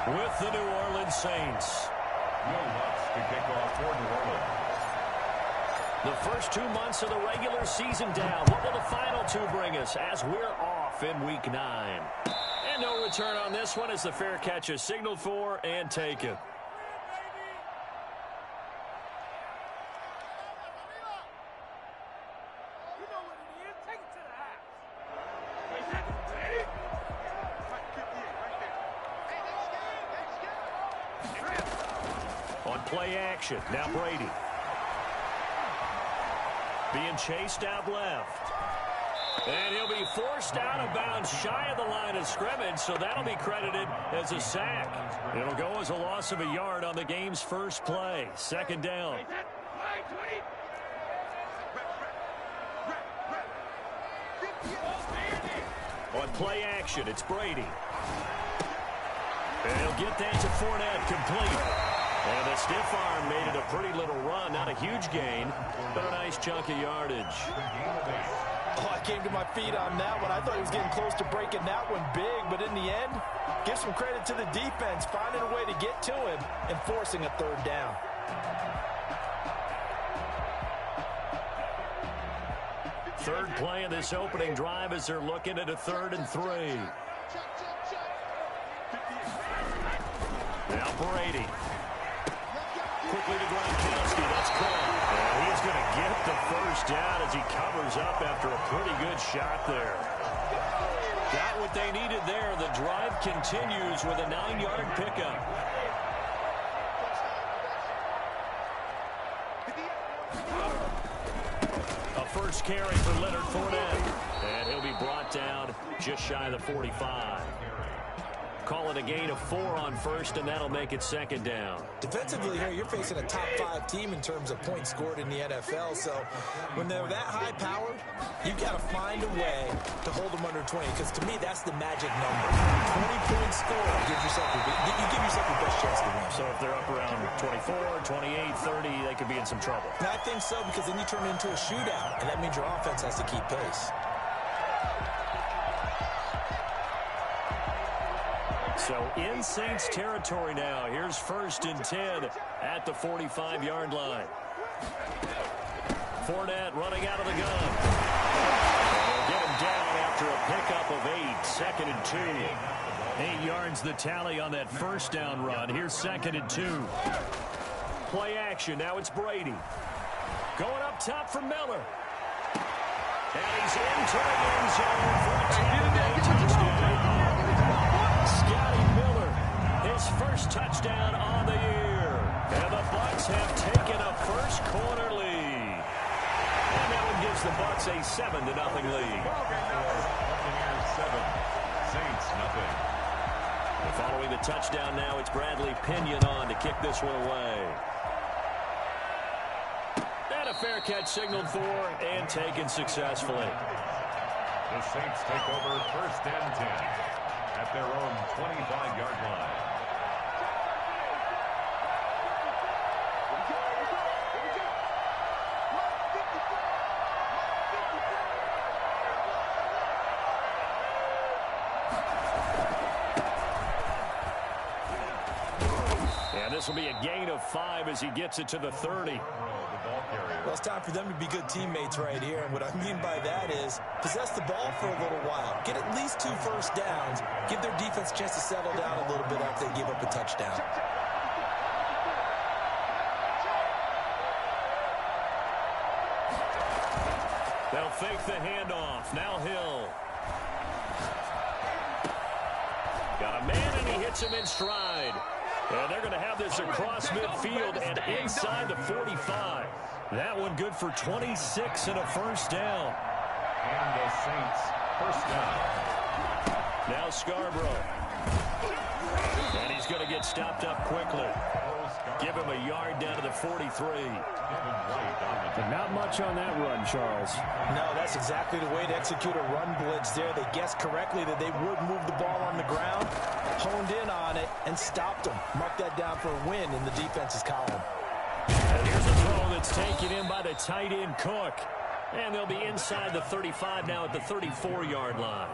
with the New Orleans Saints. To kick off for New Orleans. The first 2 months of the regular season down. What will the final two bring us as we're off in Week 9? And no return on this one as the fair catch is signaled for and taken. On play action, now Brady. Being chased out left. And he'll be forced out of bounds shy of the line of scrimmage, so that'll be credited as a sack. It'll go as a loss of a yard on the game's first play. Second down. On play action, it's Brady. And he'll get that to Fournette, complete. And the stiff arm made it a pretty little run. Not a huge gain, but a nice chunk of yardage. Oh, I came to my feet on that one. I thought he was getting close to breaking that one big, but in the end, give some credit to the defense, finding a way to get to him and forcing a third down. Third play of this opening drive as they're looking at a 3rd and 3. Now Brady. Quickly to Gronkowski. That's caught. And he's going to get the first down as he covers up after a pretty good shot there. Got what they needed there. The drive continues with a 9-yard pickup. A first carry for Leonard Fournette. And he'll be brought down just shy of the 45. Call it a gain of 4 on first, and that'll make it second down. Defensively here, you're facing a top 5 team in terms of points scored in the NFL. So when they're that high-powered, you've got to find a way to hold them under 20. Because to me, that's the magic number. 20-point score. You give yourself your best chance to win. So if they're up around 24, 28, 30, they could be in some trouble. And I think so, because then you turn it into a shootout, and that means your offense has to keep pace. So in Saints territory now. Here's 1st and 10 at the 45-yard line. Fournette running out of the gun. They'll get him down after a pickup of 8. 2nd and 2. 8 yards the tally on that first down run. Here's 2nd and 2. Play action. Now it's Brady. Going up top for Miller. And he's into the end zone for a touchdown. Scotty Miller, his first touchdown on the year. And the Bucs have taken a first quarter lead. And that one gives the Bucs a 7-0 lead. Buccaneers 7, Saints nothing. And following the touchdown now, it's Bradley Pinion on to kick this one away. And a fair catch signaled for and taken successfully. The Saints take over 1st and 10 at their own 25-yard line. And this will be a gain of 5 as he gets it to the 30. Well, it's time for them to be good teammates right here. And what I mean by that is possess the ball for a little while. Get at least 2 first downs. Give their defense a chance to settle down a little bit after they give up a touchdown. They'll fake the handoff. Now Hill. Got a man, and he hits him in stride. And they're going to have this across midfield and inside the 45. That one good for 26 and a first down. And the Saints first down. Now Scarborough. And he's going to get stopped up quickly. Give him a yard down to the 43. But not much on that run, Charles. No, that's exactly the way to execute a run blitz there. They guessed correctly that they would move the ball on the ground, honed in on it, and stopped them. Mark that down for a win in the defense's column. And here's a throw that's taken in by the tight end Cook. And they'll be inside the 35 now at the 34-yard line.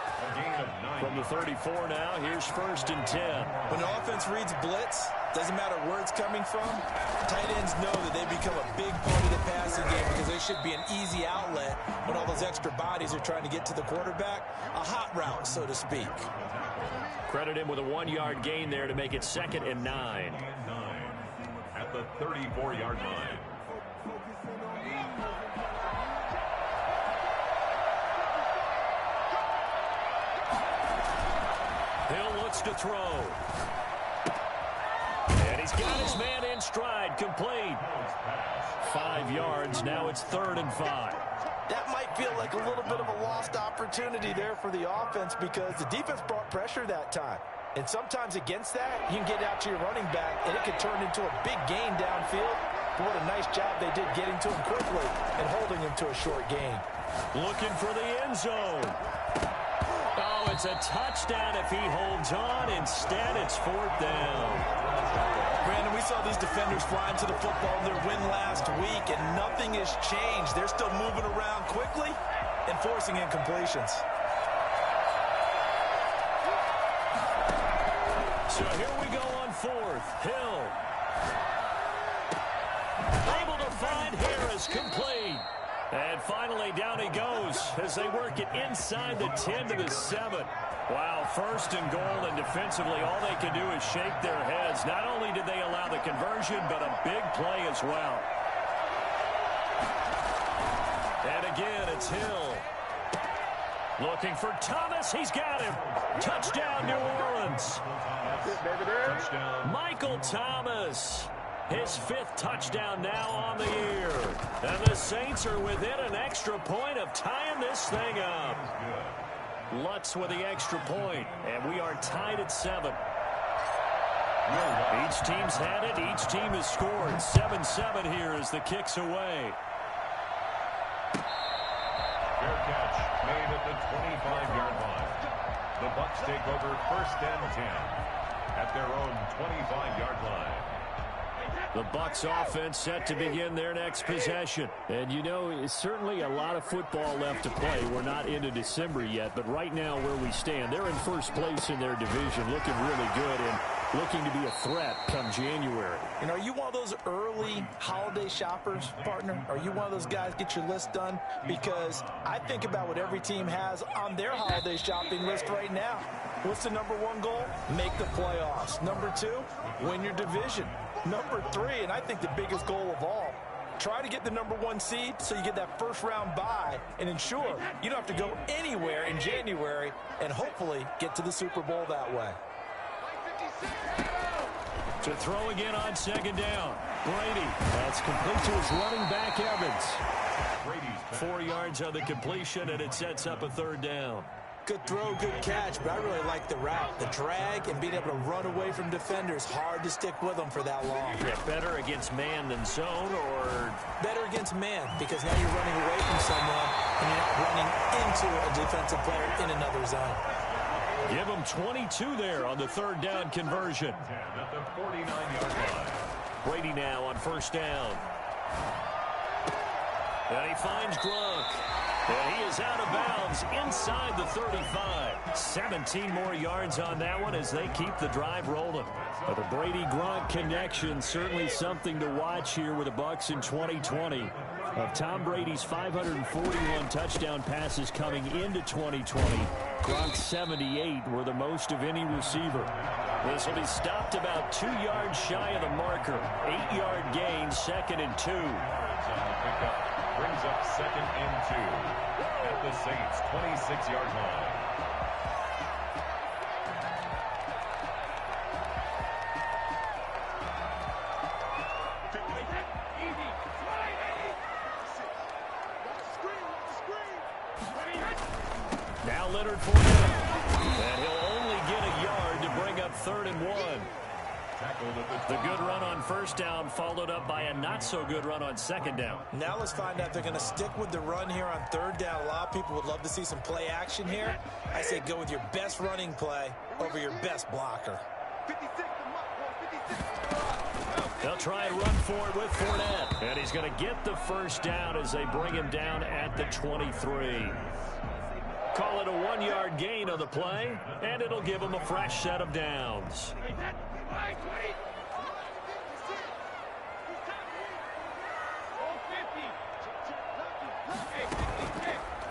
A gain of 9. From the 34 now, here's 1st and 10. When the offense reads blitz, doesn't matter where it's coming from, tight ends know that they become a big part of the passing game because they should be an easy outlet when all those extra bodies are trying to get to the quarterback. A hot route, so to speak. Credit him with a 1-yard gain there to make it 2nd and 9. At the 34-yard line. Hill looks to throw. And he's got his man in stride, complete. 5 yards, now it's 3rd and 5. That might feel like a little bit of a lost opportunity there for the offense because the defense brought pressure that time. And sometimes against that, you can get out to your running back, and it could turn into a big gain downfield. But what a nice job they did getting to him quickly and holding him to a short gain. Looking for the end zone. Oh, it's a touchdown if he holds on. Instead, it's 4th down. Brandon, we saw these defenders flying to the football in their win last week, and nothing has changed. They're still moving around quickly and forcing incompletions. So here we go on 4th. Hill. Able to find Harris, complete. And finally, down he goes as they work it inside the 10 to the 7. Wow, 1st and goal, and defensively, all they can do is shake their heads. Not only did they allow the conversion, but a big play as well. And again, it's Hill. Looking for Thomas. He's got him. Touchdown, New Orleans. Touchdown. Michael Thomas. His 5th touchdown now on the year. And the Saints are within an extra point of tying this thing up. Lutz with the extra point, and we are tied at 7. Each team's had it. Each team has scored. 7-7 here as the kick's away. Fair catch made at the 25-yard line. The Bucs take over 1st and 10 at their own 25-yard line. The Bucs offense set to begin their next possession. And, you know, it's certainly a lot of football left to play. We're not into December yet, but right now where we stand, they're in 1st place in their division, looking really good and looking to be a threat come January. And are you one of those early holiday shoppers, partner? Are you one of those guys get your list done? Because I think about what every team has on their holiday shopping list right now. What's the #1 goal? Make the playoffs. #2, win your division. #3, and I think the biggest goal of all, try to get the #1 seed so you get that 1st-round bye and ensure you don't have to go anywhere in January and hopefully get to the Super Bowl that way. To throw again on 2nd down. Brady. That's complete to his running back, Evans. 4 yards on the completion, and it sets up a 3rd down. Good throw, good catch, but I really like the route. The drag and being able to run away from defenders, hard to stick with them for that long. Yeah, better against man than zone, or? Better against man, because now you're running away from someone and you're not running into a defensive player in another zone. Give him 22 there on the 3rd down conversion. At the 49-yard line. Brady now on 1st down. And he finds Gronk. And he is out of bounds inside the 35. 17 more yards on that one as they keep the drive rolling. But the Brady-Gronk connection, certainly something to watch here with the Bucs in 2020. Of Tom Brady's 541 touchdown passes coming into 2020, Gronk's 78 were the most of any receiver. This will be stopped about 2 yards shy of the marker. 8-yard gain, 2nd and 2. Brings up 2nd and 2 at the Saints' 26-yard line. Now Leonard Fournette, and he'll only get a yard to bring up 3rd and 1. The good run on 1st down followed up by a not-so-good run on 2nd down. Now let's find out if they're going to stick with the run here on 3rd down. A lot of people would love to see some play action here. I say go with your best running play over your best blocker. They'll try and run for it with Fournette. And he's going to get the 1st down as they bring him down at the 23. Call it a 1-yard gain on the play, and it'll give them a fresh set of downs.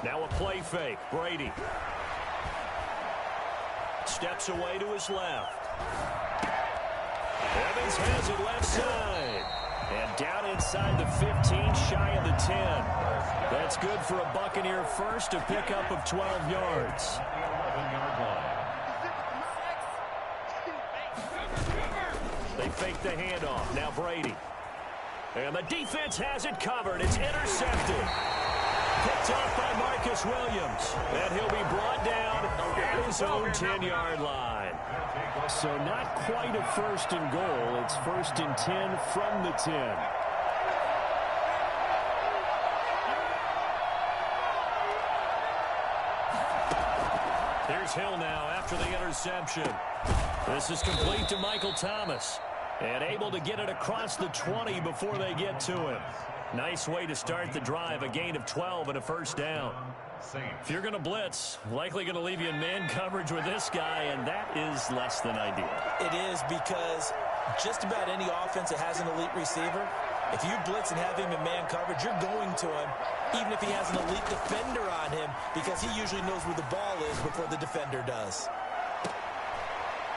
Now a play fake. Brady steps away to his left. Evans has it left side. And down inside the 15, shy of the 10. That's good for a Buccaneer first, a pickup of 12 yards. They fake the handoff. Now Brady. And the defense has it covered. It's intercepted. Picked off by Marcus Williams. And he'll be brought down at his own 10-yard line. So not quite a first and goal. It's first and 10 from the 10. Here's Hill now after the interception. This is complete to Michael Thomas. And able to get it across the 20 before they get to him. Nice way to start the drive, a gain of 12 and a first down. If you're going to blitz, likely going to leave you in man coverage with this guy, and that is less than ideal. It is, because just about any offense that has an elite receiver, if you blitz and have him in man coverage, you're going to him, even if he has an elite defender on him, because he usually knows where the ball is before the defender does.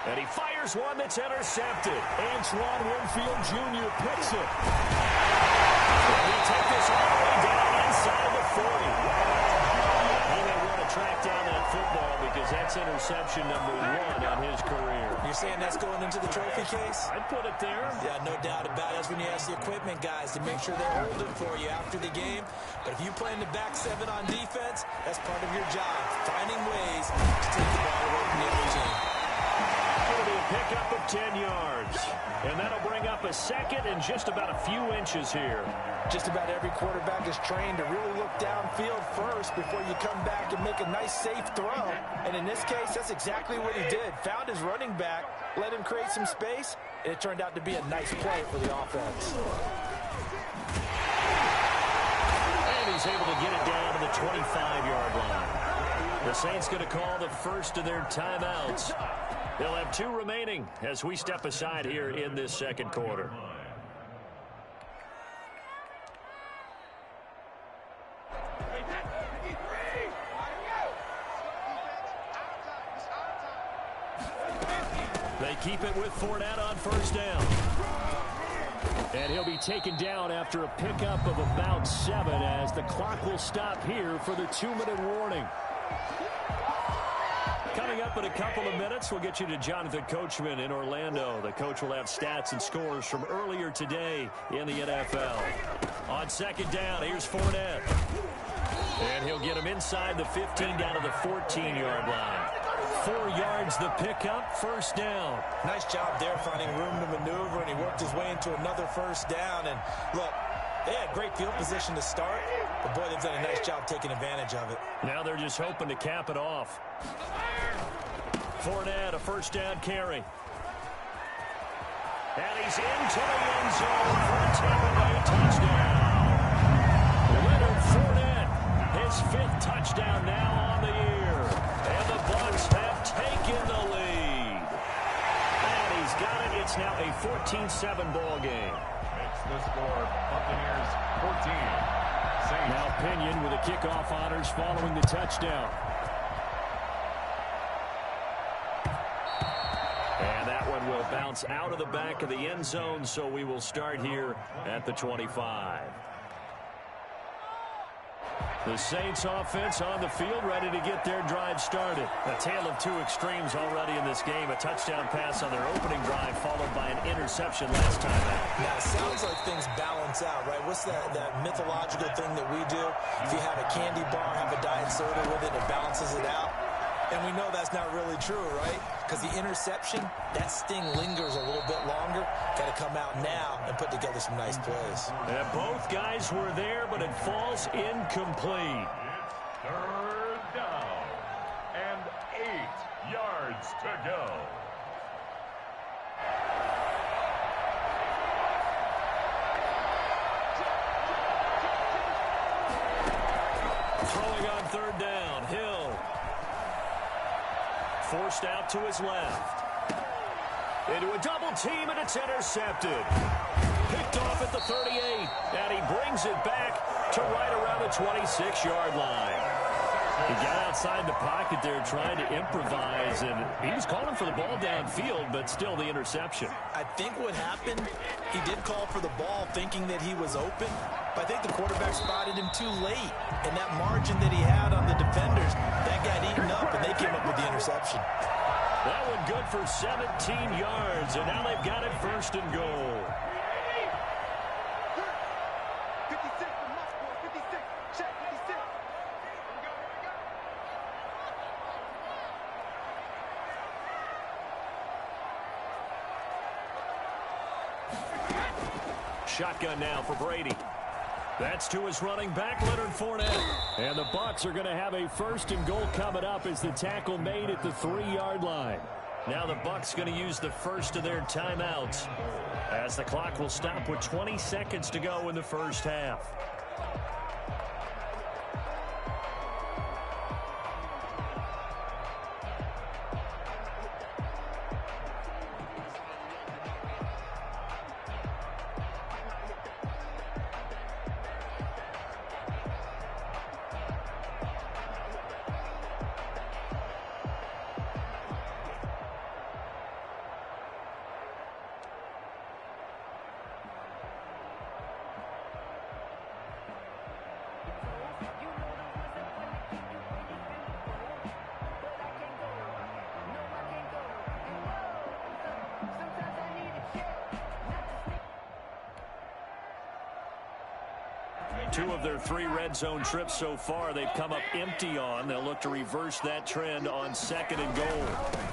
And he fires one that's intercepted. Antoine Winfield Jr. picks it. And he'll take this all the way down inside the 40. He may want to track down that football because that's interception number 1 on his career. You're saying that's going into the trophy case? I'd put it there. Yeah, no doubt about it. That's when you ask the equipment guys to make sure they're holding for you after the game. But if you play in the back 7 on defense, that's part of your job, finding ways to take the ball away from the other team. It'll be a pickup of 10 yards. And that'll bring up a second and just about a few inches here. Just about every quarterback is trained to really look downfield first before you come back and make a nice, safe throw. And in this case, that's exactly what he did. Found his running back, let him create some space, and it turned out to be a nice play for the offense. And he's able to get it down to the 25-yard line. The Saints going to call the first of their timeouts. They'll have 2 remaining as we step aside here in this second quarter. They keep it with Fournette on first down. And he'll be taken down after a pickup of about 7 as the clock will stop here for the 2-minute warning. Coming up in a couple of minutes, we'll get you to Jonathan Coachman in Orlando. The coach will have stats and scores from earlier today in the NFL. On second down, here's Fournette. And he'll get him inside the 15 down to the 14-yard line. 4 yards the pickup, first down. Nice job there finding room to maneuver, and he worked his way into another first down. And look, they had great field position to start, but boy, they've done a nice job taking advantage of it. Now they're just hoping to cap it off. Fournette, a first down carry. And he's into the end zone for a Tampa touchdown. Leonard Fournette, his 5th touchdown now on the year. And the Bucs have taken the lead. And he's got it. It's now a 14-7 ball game. Makes the score Buccaneers 14. Saints. Now Pinion with the kickoff honors following the touchdown. And that one will bounce out of the back of the end zone, so we will start here at the 25. The Saints offense on the field, ready to get their drive started. A tale of 2 extremes already in this game. A touchdown pass on their opening drive, followed by an interception last time out. Now, it sounds like things balance out, right? What's that mythological thing that we do? If you have a candy bar, have a diet soda with it, it balances it out. And we know that's not really true, right? Because the interception, that sting lingers a little bit longer. Got to come out now and put together some nice plays. And both guys were there, but it falls incomplete. It's 3rd down and 8 yards to go. Throwing on 3rd down, Hill. forced out to his left. Into a double team, and it's intercepted. Picked off at the 38, and he brings it back to right around the 26-yard line. He got outside the pocket there trying to improvise, and he was calling for the ball downfield, but still the interception. I think what happened, he did call for the ball thinking that he was open, but I think the quarterback spotted him too late, and that margin that he had on the defenders, that got eaten up, and they came up with the interception. That one good for 17 yards, and now they've got it first and goal. Shotgun now for Brady. That's to his running back, Leonard Fournette. And the Bucs are going to have a first and goal coming up as the tackle made at the 3-yard line. Now the Bucs going to use the first of their timeouts as the clock will stop with 20 seconds to go in the first half. Two of their 3 red zone trips so far, they've come up empty on. They'll look to reverse that trend on second and goal.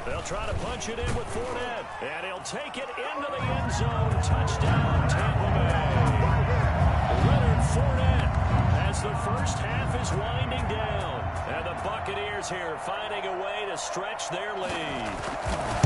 They'll try to punch it in with Fournette, and he'll take it into the end zone. Touchdown, Tampa Bay. Leonard Fournette as the first half is winding down. And the Buccaneers here finding a way to stretch their lead.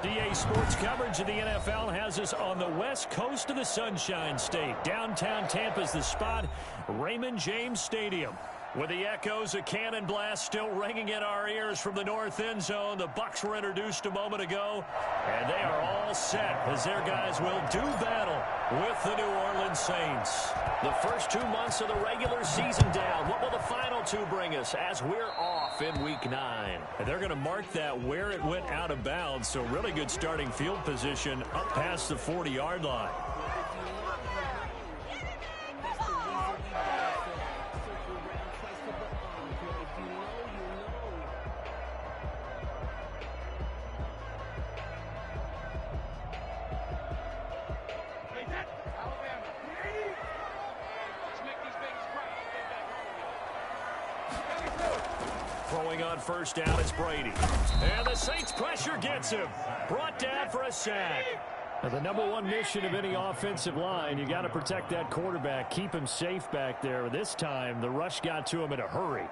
DA Sports coverage of the NFL has us on the west coast of the Sunshine State. Downtown Tampa's the spot, Raymond James Stadium. With the echoes of cannon blast still ringing in our ears from the north end zone, the Bucs were introduced a moment ago, and they are all set as their guys will do battle with the New Orleans Saints. The first 2 months of the regular season down. What will the final two bring us as we're off in Week 9? And they're going to mark that where it went out of bounds, so really good starting field position up past the 40-yard line. Throwing on first down, it's Brady. And the Saints pressure gets him. Brought down for a sack. Now, the number one mission of any offensive line, you got to protect that quarterback, keep him safe back there. This time, the rush got to him in a hurry.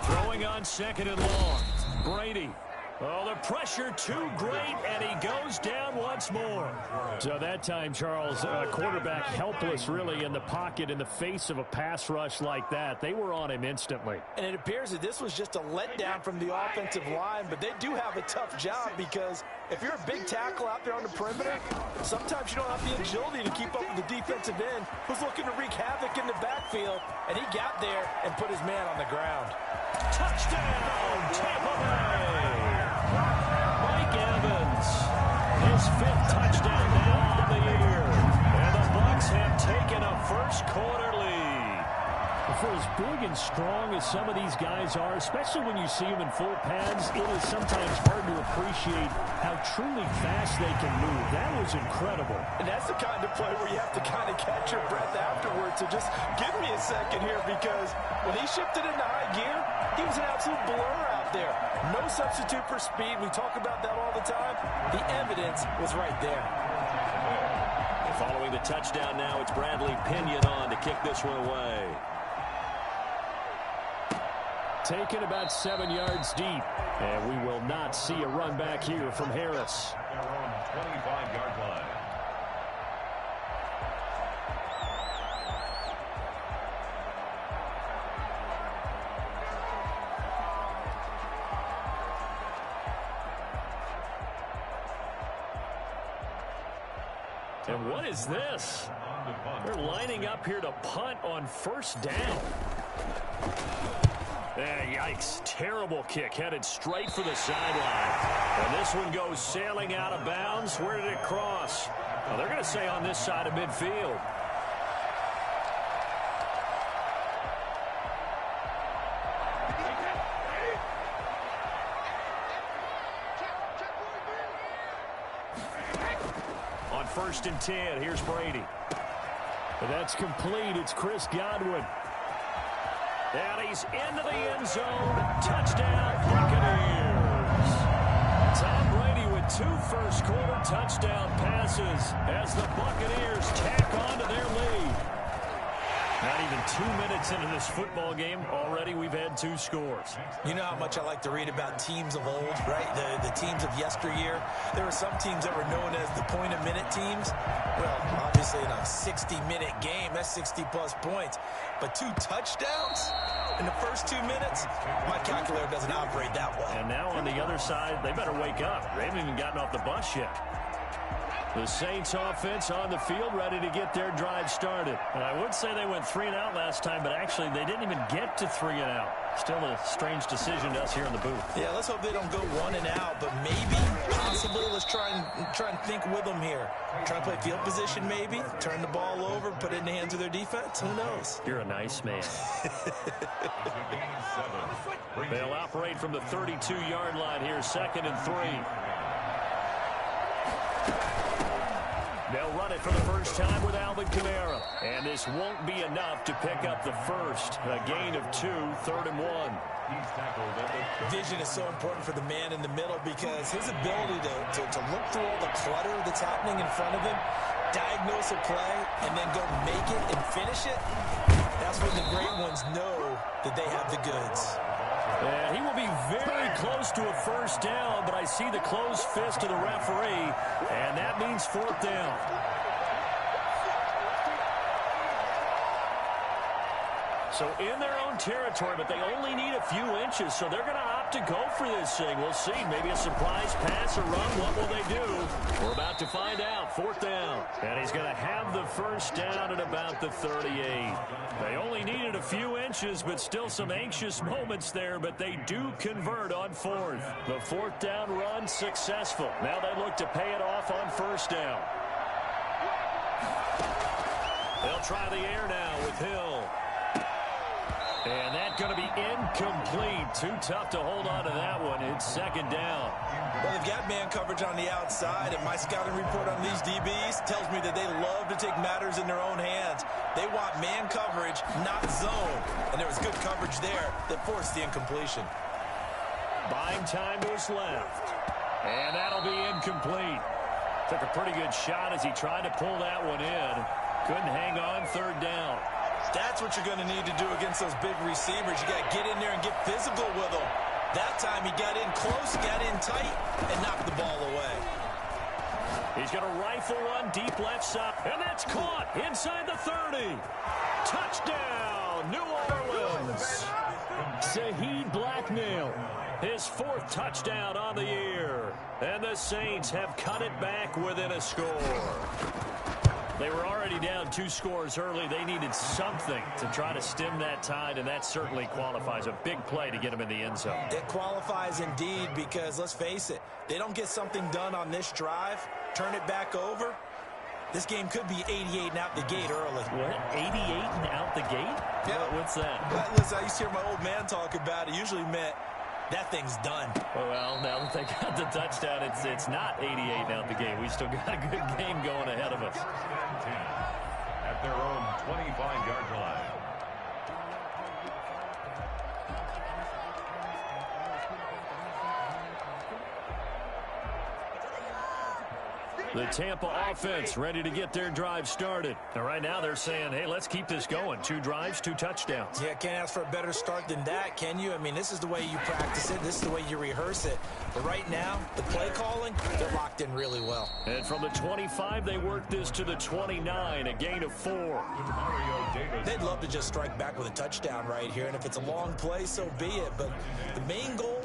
Throwing on second and long. Brady. Oh, the pressure too great, and he goes down once more. So that time, Charles, quarterback helpless really in the pocket in the face of a pass rush like that. They were on him instantly. And it appears that this was just a letdown from the offensive line, but they do have a tough job because if you're a big tackle out there on the perimeter, sometimes you don't have the agility to keep up with the defensive end who's looking to wreak havoc in the backfield, and he got there and put his man on the ground. Touchdown, Tampa Bay! Mike Evans, his 5th touchdown now on the year. And the Bucs have taken a first quarter lead. For as big and strong as some of these guys are, especially when you see them in full pads, it is sometimes hard to appreciate how truly fast they can move. That was incredible. And that's the kind of play where you have to kind of catch your breath afterwards. So just give me a second here, because when he shifted into high gear, he was an absolute blur out there. No substitute for speed. We talk about that all the time. The evidence was right there. Following the touchdown now, it's Bradley Pinion on to kick this one away. Taken about 7 yards deep. And we will not see a run back here from Harris. Their own 25-yard line. And what is this? They're lining up here to punt on first down. Yikes. Terrible kick headed straight for the sideline. And this one goes sailing out of bounds. Where did it cross? Well, they're going to say on this side of midfield. On 1st and 10, here's Brady. But that's complete. It's Chris Godwin. And he's into the end zone. Touchdown, Buccaneers. Tom Brady with 2 first-quarter touchdown passes as the Buccaneers tack on to their lead. Not even 2 minutes into this football game, already we've had 2 scores. You know how much I like to read about teams of old, right? The teams of yesteryear. There were some teams that were known as the point-a-minute teams. Well, obviously in a 60-minute game, that's 60-plus points. But 2 touchdowns in the first 2 minutes? My calculator doesn't operate that well. And now on the other side, they better wake up. They haven't even gotten off the bus yet. The Saints offense on the field ready to get their drive started. And I would say they went 3 and out last time, but actually they didn't even get to 3 and out. Still a strange decision to us here in the booth. Yeah, let's hope they don't go 1 and out, but maybe, possibly, let's try and think with them here. Try to play field position maybe, turn the ball over, put it in the hands of their defense. Who knows? You're a nice man. They'll operate from the 32-yard line here, 2nd and 3. They'll run it for the first time with Alvin Kamara. And this won't be enough to pick up the first. A gain of 2, 3rd and 1. Vision is so important for the man in the middle because his ability to look through all the clutter that's happening in front of him, diagnose a play, and then go make it and finish it, that's when the great ones know that they have the goods. And he will be very close to a first down, but I see the closed fist of the referee, and that means fourth down. So in their own territory, but they only need a few inches, so they're going to opt to go for this thing. We'll see. Maybe a surprise pass or run. What will they do? We're about to find out. Fourth down. And he's going to have the first down at about the 38. They only needed a few inches, but still some anxious moments there, but they do convert on fourth. The fourth down run successful. Now they look to pay it off on first down. They'll try the air now with Hill. And that's going to be incomplete. Too tough to hold on to that one. It's second down. Well, they've got man coverage on the outside, and my scouting report on these DBs tells me that they love to take matters in their own hands. They want man coverage, not zone. And there was good coverage there that forced the incompletion. Buying time to his left. And that'll be incomplete. Took a pretty good shot as he tried to pull that one in. Couldn't hang on. Third down. That's what you're going to need to do against those big receivers. You got to get in there and get physical with them. That time he got in close, got in tight, and knocked the ball away. He's going to rifle one deep left side, and that's caught inside the 30. Touchdown, New Orleans. Saheed Blacknell, his fourth touchdown on the year. And the Saints have cut it back within a score. They were already down 2 scores early. They needed something to try to stem that tide, and that certainly qualifies. A big play to get them in the end zone. It qualifies indeed because, let's face it, they don't get something done on this drive, turn it back over, this game could be 88 and out the gate early. What? 88 and out the gate? Yeah. What's that? Listen, I used to hear my old man talk about it. Usually meant that thing's done. Well, now that they got the touchdown, it's not 88 out the gate. We still got a good game going ahead of us. At their own 25-yard line. The Tampa offense ready to get their drive started. And right now they're saying, hey, let's keep this going. 2 drives, 2 touchdowns. Yeah, can't ask for a better start than that, can you? I mean, this is the way you practice it. This is the way you rehearse it. But right now, the play calling, they're locked in really well. And from the 25, they work this to the 29, a gain of 4. They'd love to just strike back with a touchdown right here. And if it's a long play, so be it. But the main goal,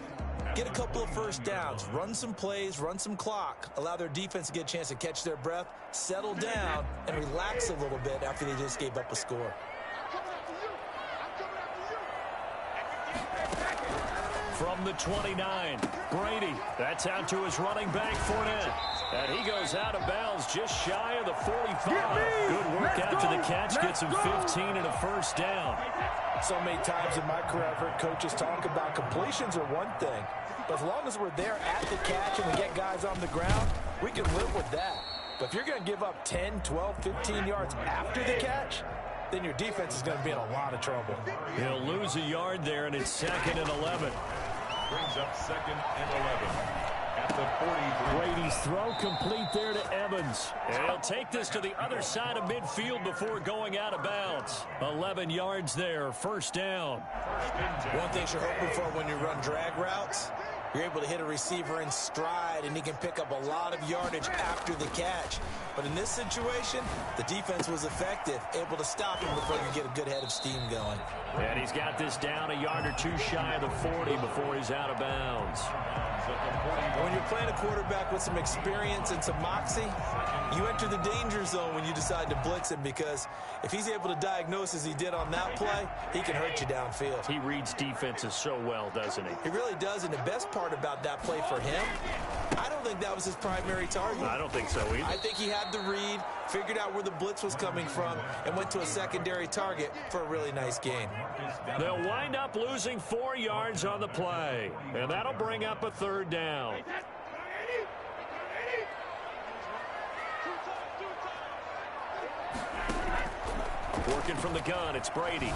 get a couple of first downs, run some plays, run some clock, allow their defense to get a chance to catch their breath, settle down, and relax a little bit after they just gave up a score. From the 29, Brady. That's out to his running back, Fournette. And he goes out of bounds just shy of the 45. Good work after the catch. Gets him 15 and a first down. So many times in my career, I've heard coaches talk about completions are one thing. But as long as we're there at the catch and we get guys on the ground, we can live with that. But if you're going to give up 10, 12, 15 yards after the catch, then your defense is going to be in a lot of trouble. He'll lose a yard there, and it's 2nd and 11. Brings up 2nd and 11 at the 43. Brady's throw complete there to Evans. And he'll take this to the other side of midfield before going out of bounds. 11 yards there, first down. One thing you're hoping for when you run drag routes, you're able to hit a receiver in stride, and he can pick up a lot of yardage after the catch. But in this situation, the defense was effective, able to stop him before you get a good head of steam going. And he's got this down a yard or 2 shy of the 40 before he's out of bounds. When you're playing a quarterback with some experience and some moxie, you enter the danger zone when you decide to blitz him, because if he's able to diagnose as he did on that play, he can hurt you downfield. He reads defenses so well, doesn't he? He really does, and the best part about that play for him, I don't think that was his primary target. I don't think so either. I think he had the read, figured out where the blitz was coming from, and went to a secondary target for a really nice gain. They'll wind up losing 4 yards on the play, and that'll bring up a 3rd down. Working from the gun, it's Brady.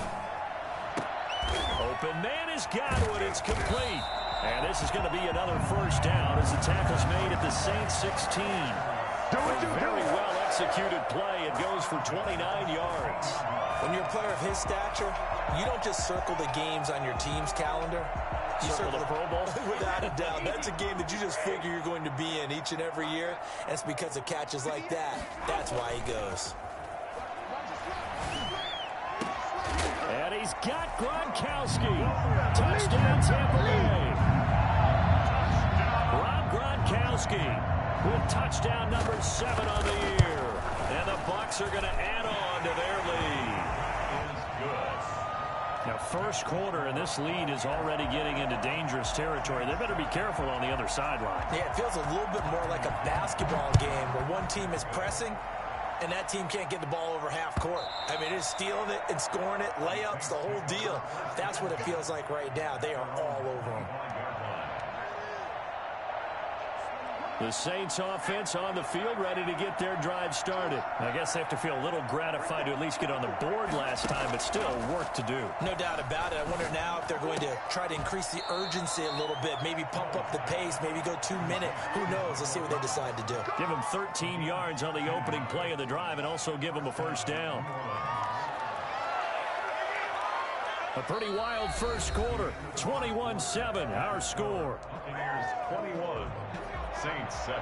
Open man has got it. It's complete. And this is going to be another first down as the tackle's made at the Saints 16. Very well executed play. It goes for 29 yards. When you're a player of his stature, you don't just circle the games on your team's calendar. You circle the Pro Bowl? Without a doubt. That's a game that you just figure you're going to be in each and every year. And it's because of catches like that. That's why he goes. And he's got Gronkowski. Touchdown, Tampa Bay. Rob Gronkowski with touchdown number 7 on the year. And the Bucs are going to add on to their lead. Now, first quarter, and this lead is already getting into dangerous territory. They better be careful on the other sideline. Yeah, it feels a little bit more like a basketball game where one team is pressing and that team can't get the ball over half court. I mean, it's stealing it and scoring it, layups, the whole deal. That's what it feels like right now. They are all over them. The Saints offense on the field, ready to get their drive started. I guess they have to feel a little gratified to at least get on the board last time, but still work to do. No doubt about it. I wonder now if they're going to try to increase the urgency a little bit, maybe pump up the pace, maybe go 2-minute. Who knows? Let's see what they decide to do. Give them 13 yards on the opening play of the drive and also give them a first down. A pretty wild first quarter. 21-7, our score. Buccaneers 21. Saints 7.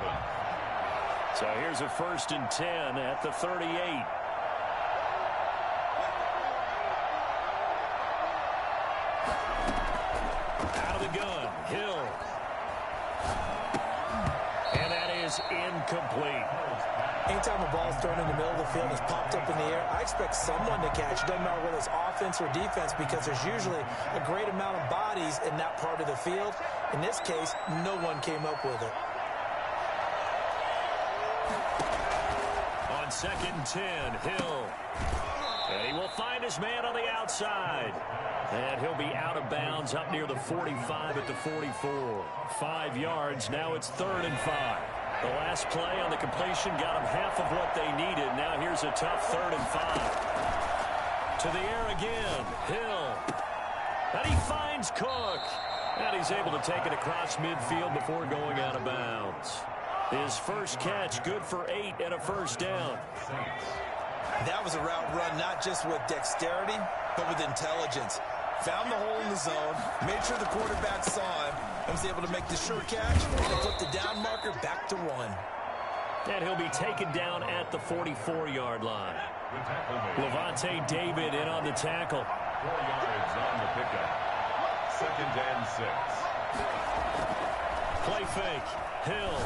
So here's a 1st and 10 at the 38. Out of the gun, Hill. And that is incomplete. Anytime a ball is thrown in the middle of the field and is popped up in the air, I expect someone to catch. It doesn't matter whether it's offense or defense because there's usually a great amount of bodies in that part of the field. In this case, no one came up with it. On 2nd and 10, Hill. And he will find his man on the outside. And he'll be out of bounds up near the 45 at the 44. 5 yards. Now it's 3rd and 5. The last play on the completion got them half of what they needed. Now here's a tough 3rd and 5. To the air again. Hill. And he finds Cook. And he's able to take it across midfield before going out of bounds. His first catch, good for 8 and a first down. That was a route run not just with dexterity, but with intelligence. Found the hole in the zone, made sure the quarterback saw him, and was able to make the sure catch and put the down marker back to 1. And he'll be taken down at the 44-yard line. Levante David in on the tackle. 4 yards on the pickup. 2nd and 6. Play fake. Hill.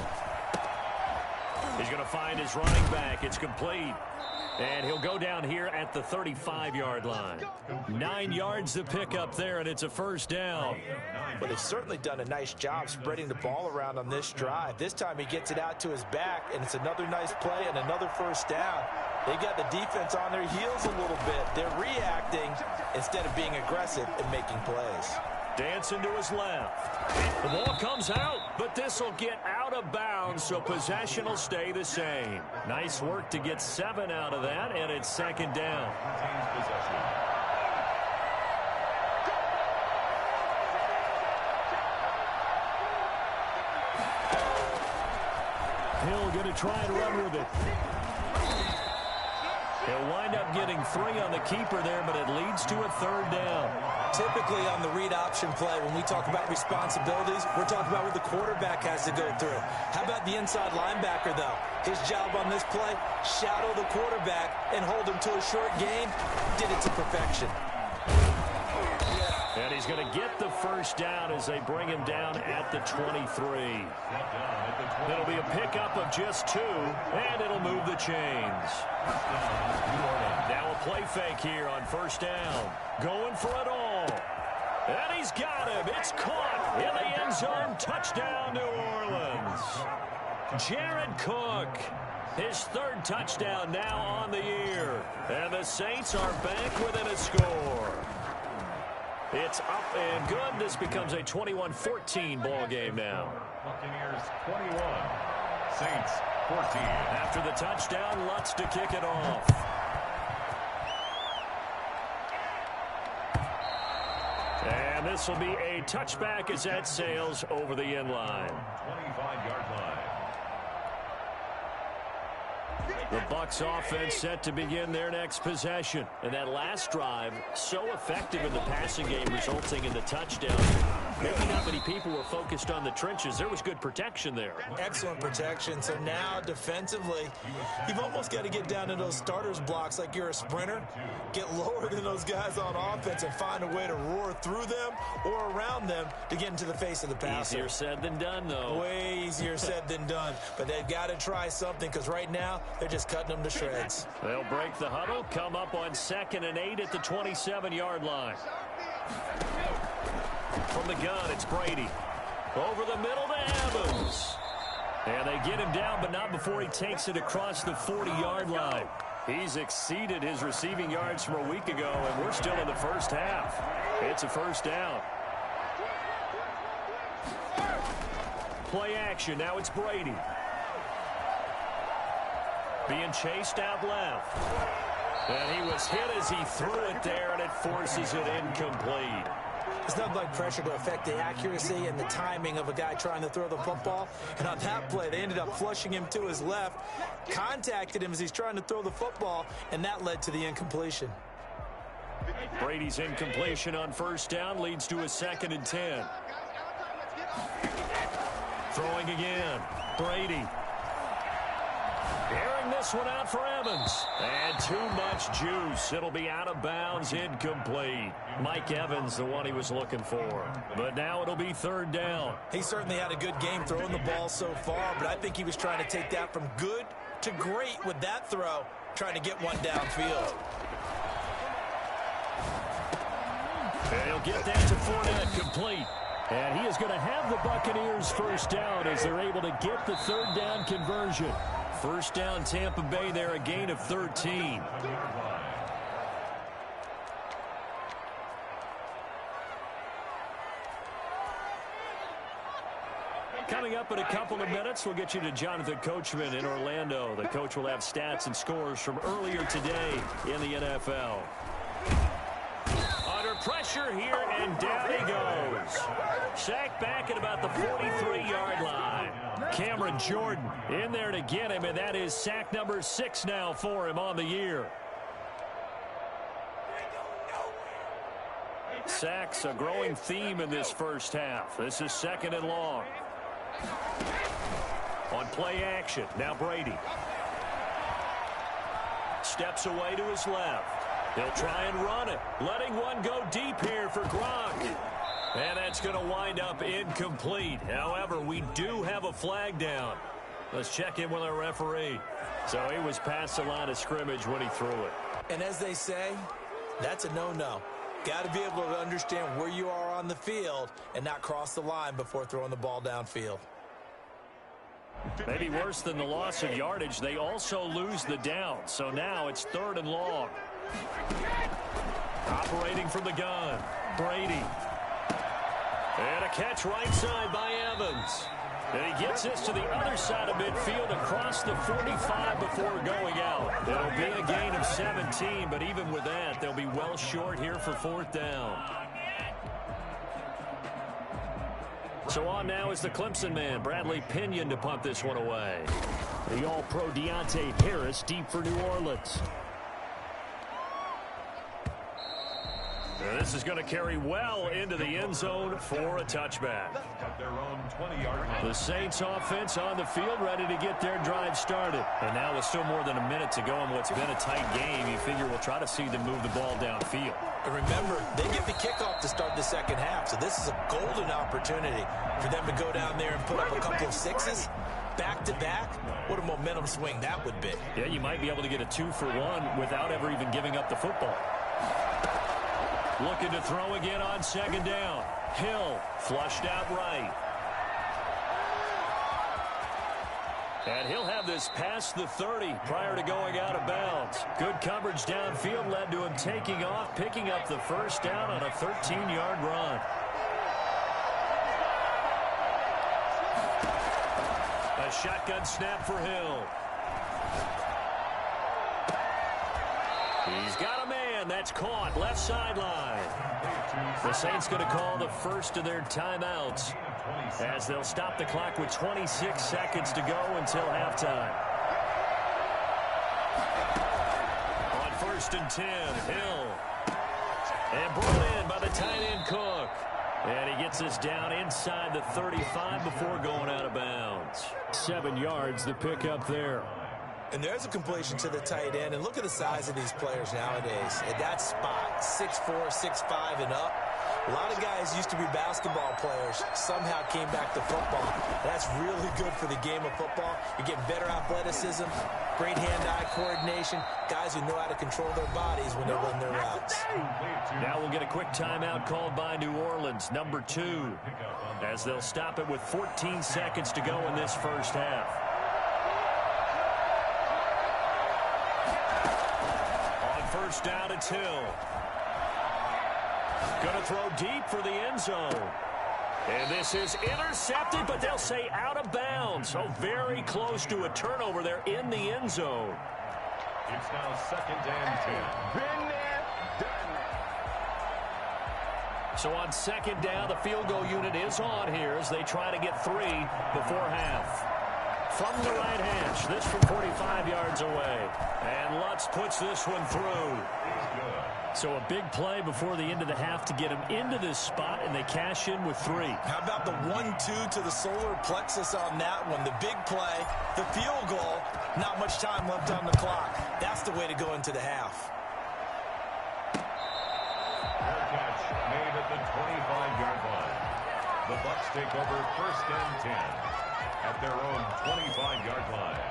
He's going to find his running back. It's complete. And he'll go down here at the 35-yard line. 9 yards to pick up there, and it's a first down. But they've certainly done a nice job spreading the ball around on this drive. This time he gets it out to his back, and it's another nice play and another first down. They got the defense on their heels a little bit. They're reacting instead of being aggressive and making plays. Dancing to his left. The ball comes out, but this will get out of bounds, so possession will stay the same. Nice work to get 7 out of that, and it's 2nd down. Retains possession. Hill going to try and run with it. He'll wind up getting 3 on the keeper there, but it leads to a 3rd down. Typically on the read option play, when we talk about responsibilities, we're talking about what the quarterback has to go through. How about the inside linebacker, though? His job on this play, shadow the quarterback and hold him to a short gain. Did it to perfection. And he's going to get the first down as they bring him down at the 23. It'll be a pickup of just 2, and it'll move the chains. Now a play fake here on first down. Going for it all. And he's got him. It's caught in the end zone. Touchdown, New Orleans. Jared Cook. His 3rd touchdown now on the year. And the Saints are back within a score. It's up and good. This becomes a 21-14 ball game now. Buccaneers 21. Saints 14. After the touchdown, Lutz to kick it off. And this will be a touchback as that sails over the end line. 25-yard line. The Bucs offense set to begin their next possession. And that last drive, so effective in the passing game, resulting in the touchdown. Maybe not many people were focused on the trenches. There was good protection there. Excellent protection. So now defensively, you've almost got to get down to those starters blocks like you're a sprinter. Get lower than those guys on offense and find a way to roar through them or around them to get into the face of the passer. Easier said than done, though. Way easier said than done. But they've got to try something because right now they're just cutting them to shreds. They'll break the huddle, come up on 2nd and 8 at the 27-yard line. From the gun, it's Brady. Over the middle to Evans. And they get him down, but not before he takes it across the 40-yard line. He's exceeded his receiving yards from a week ago, and we're still in the first half. It's a first down. Play action. Now it's Brady. Being chased out left. And he was hit as he threw it there, and it forces it incomplete. It's nothing like pressure to affect the accuracy and the timing of a guy trying to throw the football. And on that play, they ended up flushing him to his left, contacted him as he's trying to throw the football, and that led to the incompletion. Brady's incompletion on first down leads to a 2nd and 10. Throwing again. Brady. Airing this one out for Evans. And too much juice. It'll be out of bounds, incomplete. Mike Evans, the one he was looking for. But now it'll be 3rd down. He certainly had a good game throwing the ball so far, but I think he was trying to take that from good to great with that throw, trying to get one downfield. And he'll get that to Fournette, complete. And he is going to have the Buccaneers first down as they're able to get the 3rd down conversion. First down, Tampa Bay there, a gain of 13. Coming up in a couple of minutes, we'll get you to Jonathan Coachman in Orlando. The coach will have stats and scores from earlier today in the NFL. Under pressure here, and down he goes. Sacked back at about the 43-yard line. Cameron Jordan in there to get him, and that is sack number 6 now for him on the year. Sacks a growing theme in this first half. This is 2nd and long. On play action, now Brady. Steps away to his left. He'll try and run it. Letting one go deep here for Gronk. And that's going to wind up incomplete. However, we do have a flag down. Let's check in with our referee. So he was past the line of scrimmage when he threw it. And as they say, that's a no-no. Got to be able to understand where you are on the field and not cross the line before throwing the ball downfield. Maybe worse than the loss of yardage, they also lose the down. So now it's 3rd and long. Operating from the gun, Brady. And a catch right side by Evans. And he gets this to the other side of midfield across the 45 before going out. It'll be a gain of 17, but even with that, they'll be well short here for 4th down. So on now is the Clemson man, Bradley Pinion, to punt this one away. The All-Pro Deontay Harris deep for New Orleans. This is going to carry well into the end zone for a touchback. At their own 20-yard line. The Saints offense on the field, ready to get their drive started. And now with still more than a minute to go in what's been a tight game, you figure we'll try to see them move the ball downfield. And remember, they get the kickoff to start the second half, so this is a golden opportunity for them to go down there and put up a couple of sixes. Back-to-back, what a momentum swing that would be. Yeah, you might be able to get a 2-for-1 without ever even giving up the football. Looking to throw again on 2nd down. Hill flushed out right. And he'll have this past the 30 prior to going out of bounds. Good coverage downfield led to him taking off, picking up the first down on a 13-yard run. A shotgun snap for Hill. He's got a man. That's caught. Left sideline. The Saints going to call the first of their timeouts as they'll stop the clock with 26 seconds to go until halftime. first and 10. Hill. And brought in by the tight end Cook. And he gets us down inside the 35 before going out of bounds. 7 yards, the pickup there. And there's a completion to the tight end. And look at the size of these players nowadays. At that spot, 6'4", 6'5", and up. A lot of guys used to be basketball players, somehow came back to football. That's really good for the game of football. You're getting better athleticism, great hand-eye coordination, guys who know how to control their bodies when they run their routes. Now we'll get a quick timeout called by New Orleans, number 2, as they'll stop it with 14 seconds to go in this first half. On first down, it's Hill. Going to throw deep for the end zone. And this is intercepted, but they'll say out of bounds. So very close to a turnover there in the end zone. It's now 2nd and 10. Been there, done that. So on 2nd down, the field goal unit is on here as they try to get 3 before half. From the right hash, this from 45 yards away. And Lutz puts this one through. So a big play before the end of the half to get him into this spot, and they cash in with 3. How about the 1-2 to the solar plexus on that one? The big play, the field goal, not much time left on the clock. That's the way to go into the half. Fair catch made at the 25-yard line. The Bucs take over 1st and 10 at their own 25-yard line.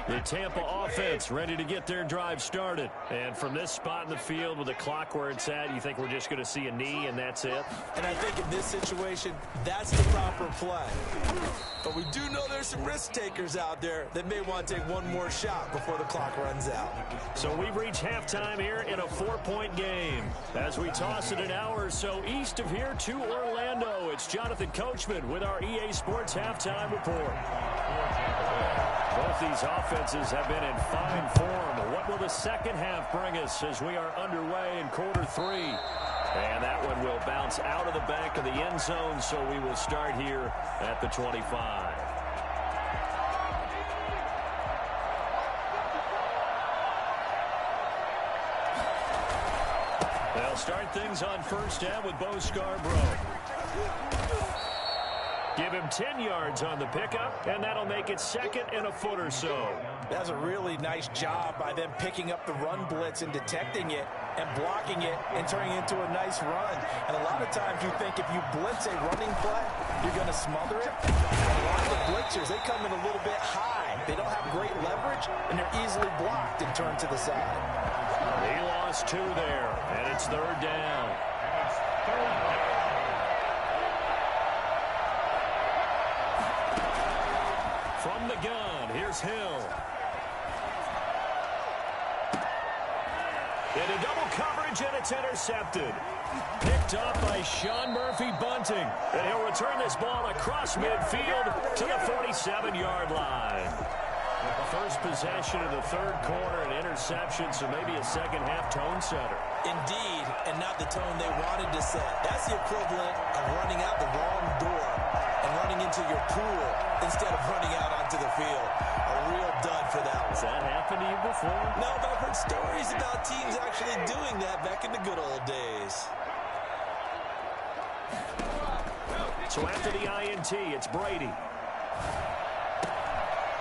The Tampa offense ready to get their drive started. And from this spot in the field with the clock where it's at, you think we're just going to see a knee and that's it? And I think in this situation, that's the proper play. But we do know there's some risk takers out there that may want to take one more shot before the clock runs out. So we've reached halftime here in a 4-point game. As we toss it an hour or so east of here to Orlando, it's Jonathan Coachman with our EA Sports Halftime Report. Both these offenses have been in fine form. What will the second half bring us as we are underway in quarter 3? And that one will bounce out of the back of the end zone, so we will start here at the 25. They'll start things on first down with Bo Scarborough. Give him 10 yards on the pickup, and that'll make it 2nd and a foot or so. That's a really nice job by them picking up the run blitz and detecting it and blocking it and turning it into a nice run. And a lot of times you think if you blitz a running play, you're going to smother it. But a lot of the blitzers, they come in a little bit high. They don't have great leverage, and they're easily blocked and turned to the side. He lost 2 there, and it's 3rd down. And it's 3rd down. From the gun, here's Hill. Into double coverage, and it's intercepted. Picked up by Sean Murphy-Bunting. And he'll return this ball across midfield to the 47-yard line. First possession of the 3rd quarter, an interception, so maybe a second-half tone setter. Indeed, and not the tone they wanted to set. That's the equivalent of running out the wrong door and running into your pool instead of running out onto the field. A real dud for that one. Has that happened to you before? No, but I've heard stories about teams actually doing that back in the good old days. So after the INT, it's Brady.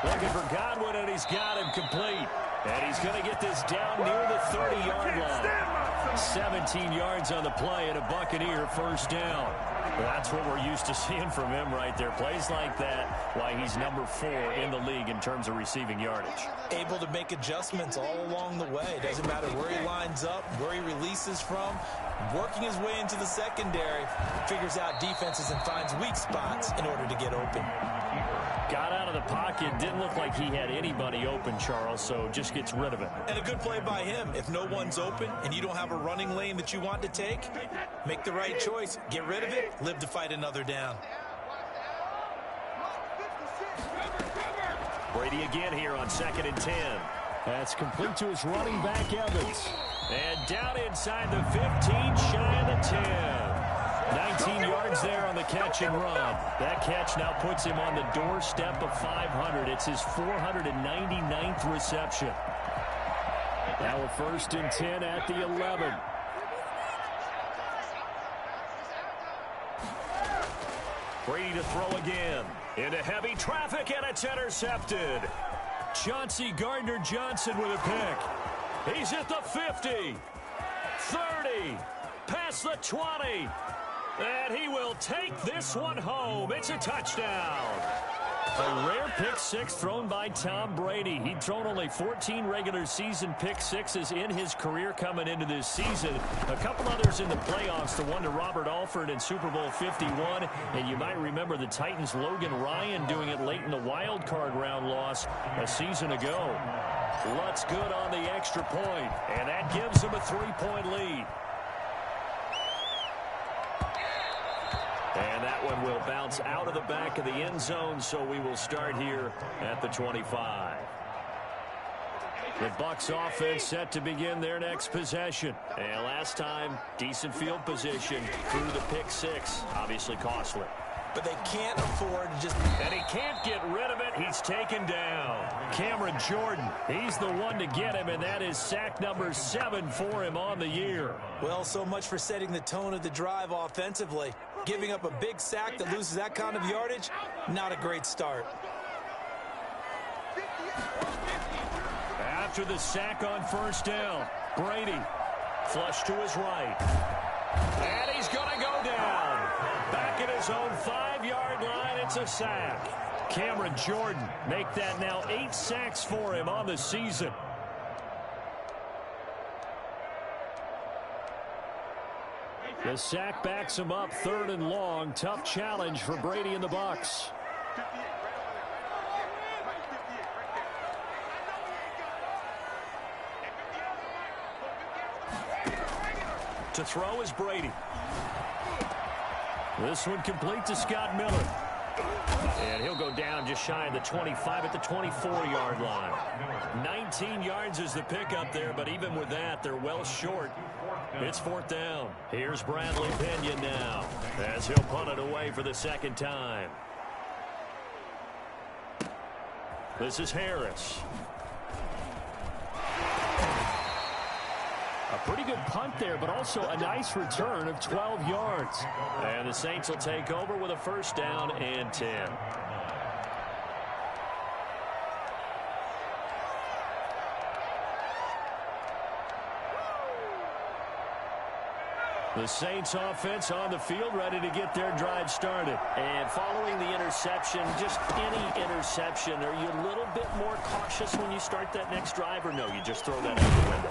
Looking for Godwin, and he's got him complete. And he's going to get this down near the 30-yard line. 17 yards on the play and a Buccaneer first down. Well, that's what we're used to seeing from him right there. Plays like that, why he's number 4 in the league in terms of receiving yardage. Able to make adjustments all along the way. Doesn't matter where he lines up, where he releases from. Working his way into the secondary, figures out defenses and finds weak spots in order to get open. Got out of the pocket, didn't look like he had anybody open, Charles, so just gets rid of it. And a good play by him. If no one's open and you don't have a running lane that you want to take, make the right choice. Get rid of it, live to fight another down. Brady again here on 2nd and 10. That's complete to his running back, Evans. And down inside the 15, shy of the 10. 19 yards there on the catch and run. That catch now puts him on the doorstep of 500. It's his 499th reception. Now a 1st and 10 at the 11. Brady to throw again. Into heavy traffic, and it's intercepted. Chauncey Gardner-Johnson with a pick. He's at the 50. 30. Past the 20. And he will take this one home. It's a touchdown. A rare pick six thrown by Tom Brady. He'd thrown only 14 regular season pick sixes in his career coming into this season. A couple others in the playoffs, the one to Robert Alford in Super Bowl 51. And you might remember the Titans' Logan Ryan doing it late in the wild card round loss a season ago. Lutz good on the extra point, and that gives him a 3-point lead. And that one will bounce out of the back of the end zone, so we will start here at the 25. The Bucs offense set to begin their next possession. And last time, decent field position through the pick six. Obviously costly. But they can't afford to just... And he can't get rid of it. He's taken down. Cameron Jordan, he's the one to get him, and that is sack number 7 for him on the year. Well, so much for setting the tone of the drive offensively. Giving up a big sack that loses that kind of yardage, not a great start. After the sack on 1st down, Brady flush to his right. And he's going to go down. Back at his own 5-yard line, it's a sack. Cameron Jordan make that now 8 sacks for him on the season. The sack backs him up 3rd and long. Tough challenge for Brady and the Bucs. To throw is Brady. This one complete to Scott Miller. And he'll go down just shy of the 25 at the 24-yard line. 19 yards is the pickup there, but even with that, they're well short. It's 4th down. Here's Bradley Pinion now, as he'll punt it away for the 2nd time. This is Harris. A pretty good punt there, but also a nice return of 12 yards. And the Saints will take over with a 1st down and 10. The Saints offense on the field, ready to get their drive started. And following the interception, just any interception, are you a little bit more cautious when you start that next drive, or no, you just throw that out the window?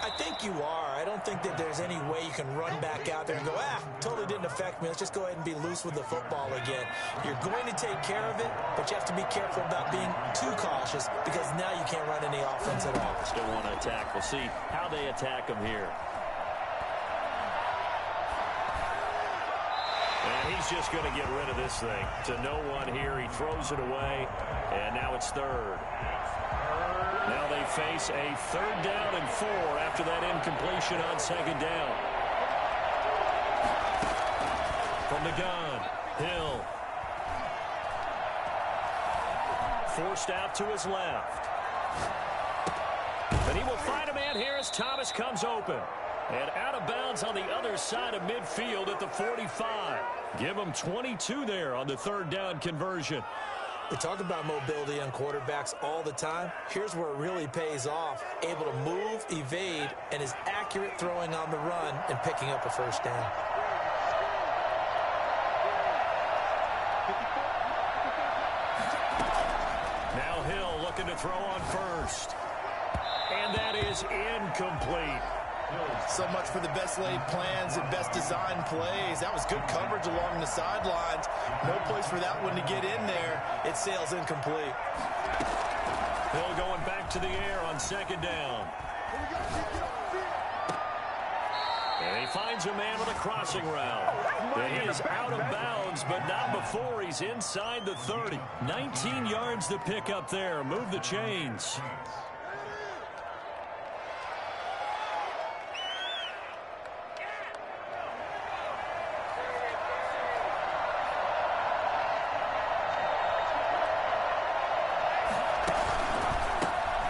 I think you are. I don't think that there's any way you can run back out there and go, totally didn't affect me. Let's just go ahead and be loose with the football again. You're going to take care of it, but you have to be careful about being too cautious because now you can't run any offense at all. Still want to attack. We'll see how they attack them here. And he's just going to get rid of this thing. To no one here. He throws it away, and now it's 3rd. Now they face a 3rd down and 4 after that incompletion on 2nd down. From the gun, Hill. Forced out to his left. And he will find a man here as Thomas comes open. And out of bounds on the other side of midfield at the 45. Give him 22 there on the 3rd down conversion. We talk about mobility on quarterbacks all the time. Here's where it really pays off. Able to move, evade, and is accurate throwing on the run and picking up a 1st down. Now Hill looking to throw on 1st. And that is incomplete. So much for the best laid plans and best designed plays. That was good coverage along the sidelines. No place for that one to get in there. It sails incomplete. Hill going back to the air on 2nd down. And he finds a man with a crossing route. He is out of bounds, but not before he's inside the 30. 19 yards to pick up there. Move the chains.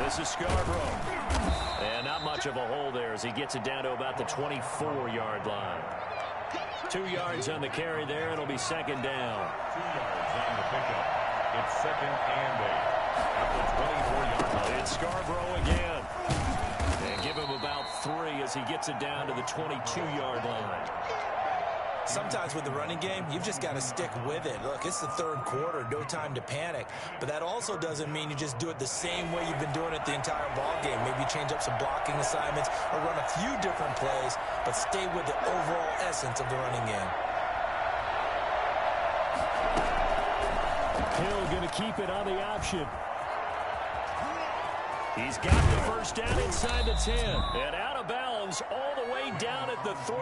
This is Scarborough. And not much of a hole there as he gets it down to about the 24-yard line. 2 yards on the carry there. It'll be second down. 2 yards on the pickup. It's second and 8 at the 24-yard line. It's Scarborough again. And give him about 3 as he gets it down to the 22-yard line. Sometimes with the running game, you've just got to stick with it. Look, it's the third quarter, no time to panic. But that also doesn't mean you just do it the same way you've been doing it the entire ball game. Maybe change up some blocking assignments or run a few different plays, but stay with the overall essence of the running game. Hill going to keep it on the option. He's got the first down inside the 10. And out of bounds all the way down at the 3.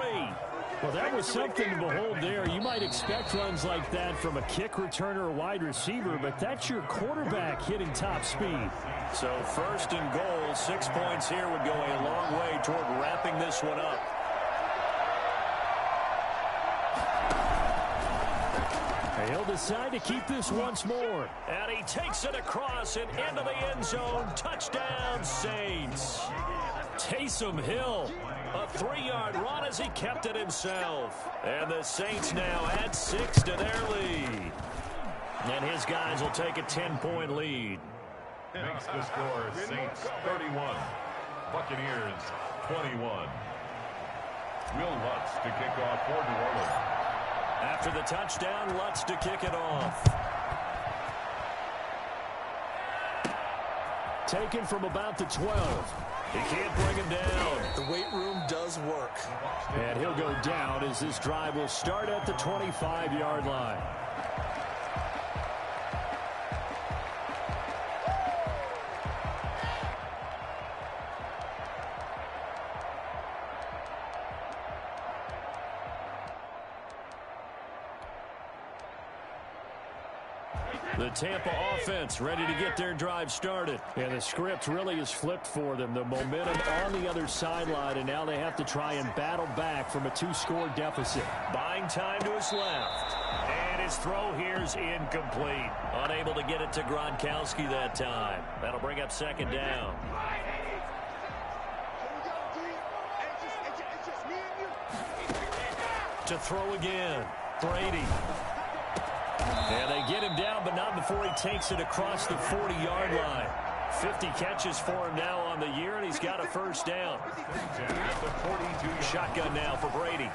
Well, that was something to behold there. You might expect runs like that from a kick returner or wide receiver, but that's your quarterback hitting top speed. So first and goal, 6 points here would go a long way toward wrapping this one up. He'll decide to keep this once more. And he takes it across and into the end zone. Touchdown, Saints. Taysom Hill, a 3-yard run as he kept it himself. And the Saints now add 6 to their lead. And his guys will take a 10-point lead. Makes the score Saints 31, Buccaneers 21. Will Lutz to kick off for New Orleans. After the touchdown, Lutz to kick it off. Taken from about the 12. He can't bring him down. The weight room does work. And he'll go down as this drive will start at the 25-yard line. The Tampa offense ready to get their drive started. And the script really is flipped for them. The momentum on the other sideline, and now they have to try and battle back from a 2-score deficit. Buying time to his left. And his throw here's incomplete. Unable to get it to Gronkowski that time. That'll bring up second down. To throw again. Brady. And they get him down, but not before he takes it across the 40-yard line. 50 catches for him now on the year, and he's got a first down. Shotgun now for Brady.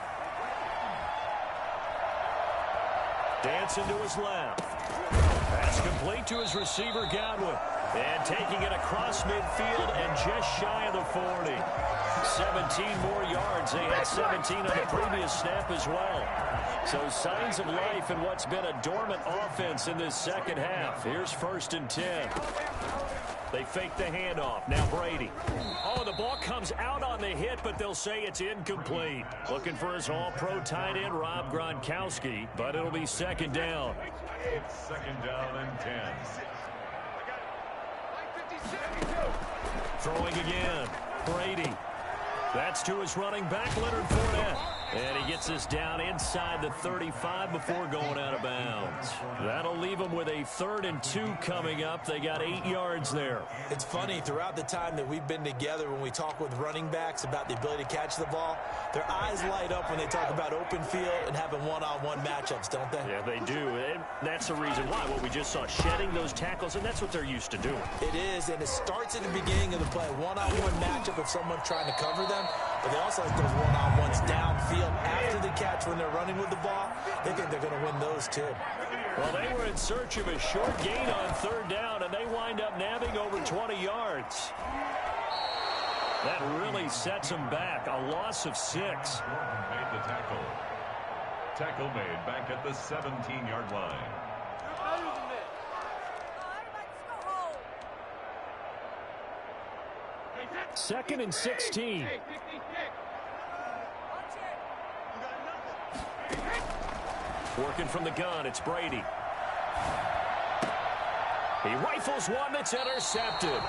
Dancing to his left. Pass complete to his receiver, Godwin. And taking it across midfield and just shy of the 40. 17 more yards. They had 17 on the previous snap as well. So signs of life in what's been a dormant offense in this second half. Here's first and 10. They fake the handoff. Now Brady. Oh, the ball comes out on the hit, but they'll say it's incomplete. Looking for his all-pro tight end, Rob Gronkowski, but it'll be second down. It's second down and 10. Throwing again. Brady. That's to his running back, Leonard Fournette. And he gets this down inside the 35 before going out of bounds. That'll leave them with a 3rd and 2 coming up. They got 8 yards there. It's funny, throughout the time that we've been together, when we talk with running backs about the ability to catch the ball, their eyes light up when they talk about open field and having one-on-one matchups, don't they? Yeah, they do. And that's the reason why. What we just saw, shedding those tackles, and that's what they're used to doing. It is, and it starts at the beginning of the play. One-on-one matchup if someone's trying to cover them, but they also like those one-on-ones downfield after the catch when they're running with the ball. They think they're going to win those too. Well, they were in search of a short gain on 3rd down, and they wind up nabbing over 20 yards. That really sets them back. A loss of 6. Made the tackle. Tackle made back at the 17-yard line. Second and 16. Working from the gun, it's Brady. He rifles one that's intercepted.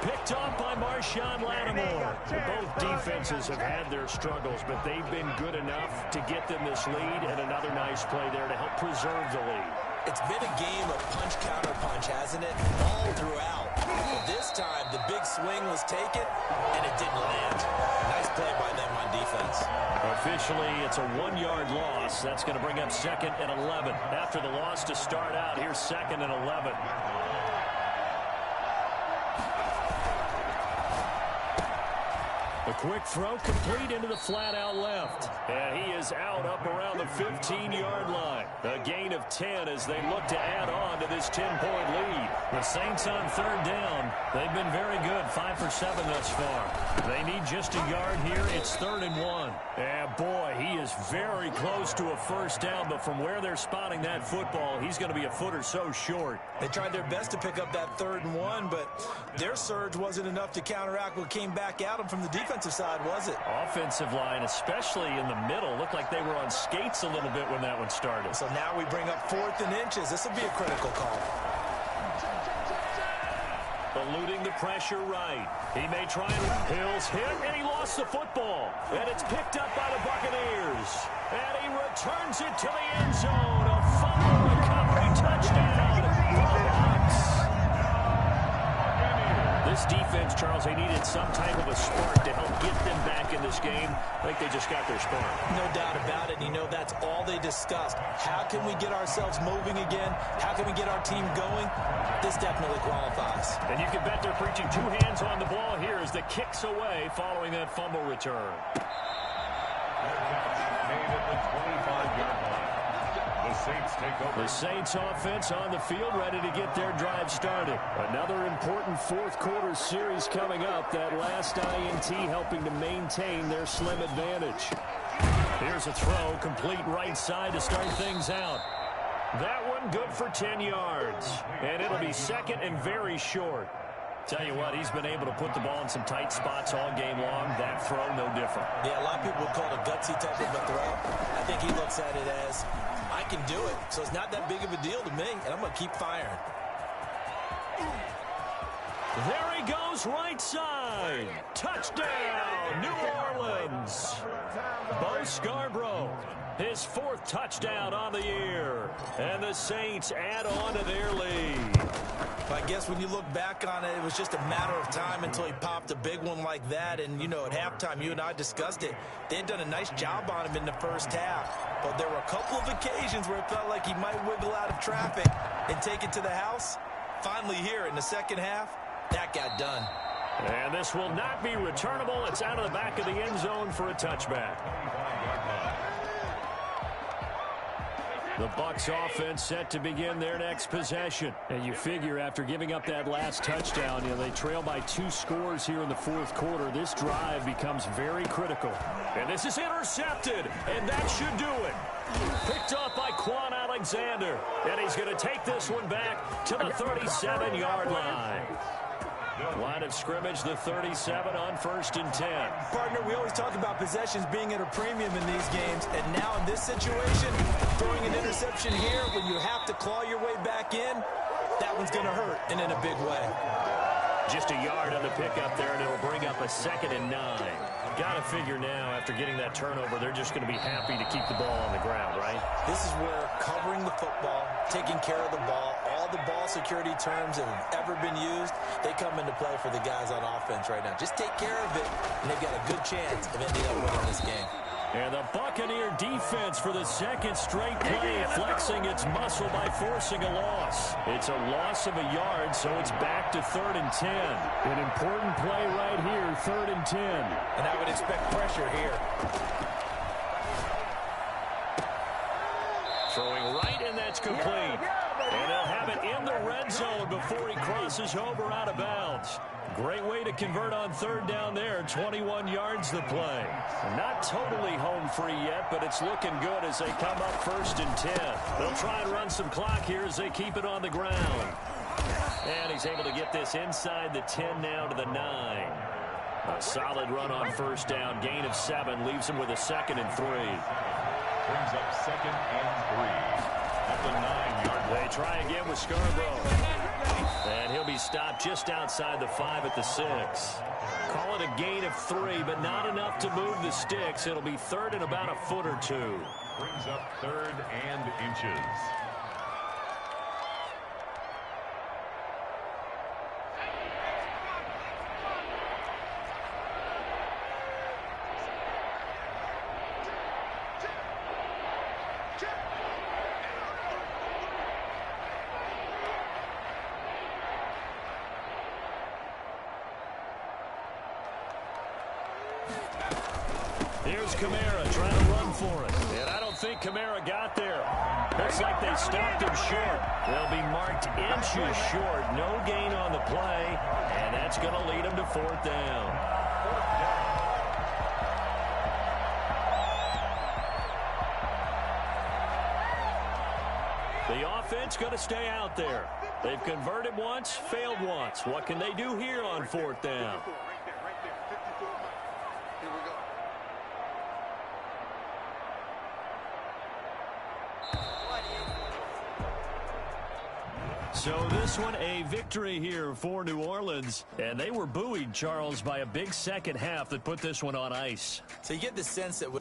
Picked off by Marshawn Lattimore. Both defenses have had their struggles, but they've been good enough to get them this lead, and another nice play there to help preserve the lead. It's been a game of punch, counter punch, hasn't it? All throughout. This time, the big swing was taken, and it didn't land. Nice play by them on defense. Officially, it's a 1-yard loss. That's going to bring up 2nd and 11. After the loss to start out, here's 2nd and 11. A quick throw complete into the flat out left. And he is out up around the 15-yard line. A gain of 10 as they look to add on to this 10-point lead. The Saints on 3rd down. They've been very good, 5 for 7 thus far. They need just a yard here. It's 3rd and 1. And boy, he is very close to a first down, but from where they're spotting that football, he's going to be a foot or so short. They tried their best to pick up that 3rd and 1, but their surge wasn't enough to counteract what came back at them from the defensive side, was it? Offensive line, especially in the middle, looked like they were on skates a little bit when that one started. So now we bring up 4th and inches. This will be a critical call. Eluding the pressure right. He may try and Hill's hit, and he lost the football. And it's picked up by the Buccaneers. And he returns it to the end zone. A fumble recovery touchdown. This defense, Charles, they needed some type of a spark to help get them back in this game. I think they just got their spark. No doubt about it. You know, that's all they discussed. How can we get ourselves moving again? How can we get our team going? This definitely qualifies. And you can bet they're preaching 2 hands on the ball here as the kick's away following that fumble return. Made at the 25-yard line. The Saints take over. The Saints offense on the field, ready to get their drive started. Another important 4th quarter series coming up. That last INT helping to maintain their slim advantage. Here's a throw, complete right side to start things out. That one good for 10 yards. And it'll be 2nd and very short. Tell you what, he's been able to put the ball in some tight spots all game long. That throw, no different. Yeah, a lot of people would call it a gutsy type of a throw. I think he looks at it as, I can do it, so it's not that big of a deal to me, and I'm going to keep firing. There he goes, right side. Touchdown, New Orleans. Bo Scarborough, his 4th touchdown on the year. And the Saints add on to their lead. I guess when you look back on it, it was just a matter of time until he popped a big one like that. And, you know, at halftime, you and I discussed it. They had done a nice job on him in the first half. But there were a couple of occasions where it felt like he might wiggle out of traffic and take it to the house. Finally here in the second half, that got done. And this will not be returnable. It's out of the back of the end zone for a touchback. The Bucs offense set to begin their next possession. And you figure after giving up that last touchdown, you know, they trail by 2 scores here in the 4th quarter. This drive becomes very critical. And this is intercepted, and that should do it. Picked up by Quan Alexander. And he's going to take this one back to the 37-yard line. Line of scrimmage, the 37 on 1st and 10. Partner, we always talk about possessions being at a premium in these games, and now in this situation, throwing an interception here when you have to claw your way back in, that one's going to hurt, and in a big way. Just a yard on the pickup there, and it'll bring up a 2nd and 9. Got to figure now, after getting that turnover, they're just going to be happy to keep the ball on the ground, right? This is where covering the football, taking care of the ball, all the ball security terms that have ever been used, they come into play for the guys on offense right now. Just take care of it, and they've got a good chance of ending up winning this game. And the Buccaneer defense for the 2nd straight play, flexing its muscle by forcing a loss. It's a loss of a yard, so it's back to 3rd and 10. An important play right here, 3rd and 10. And I would expect pressure here. Throwing right, and that's complete. And they'll have it in the red zone before he crosses over out of bounds. Great way to convert on 3rd down there. 21 yards the play. Not totally home free yet, but it's looking good as they come up 1st and 10. They'll try and run some clock here as they keep it on the ground. And he's able to get this inside the 10 now to the 9. A solid run on 1st down. Gain of 7 leaves him with a 2nd and 3. Brings up 2nd and 3 at the 9-yard line. They try again with Scarborough. And he'll be stopped just outside the 5 at the 6. Call it a gain of 3, but not enough to move the sticks. It'll be 3rd and about a foot or 2. Brings up 3rd and inches. Here's Kamara trying to run for it. And I don't think Kamara got there. Looks like they stopped him short. They'll be marked inches short. No gain on the play. And that's going to lead him to 4th down. The offense going to stay out there. They've converted once, failed once. What can they do here on 4th down? So this one, a victory here for New Orleans. And they were buoyed, Charles, by a big second half that put this one on ice. So you get the sense that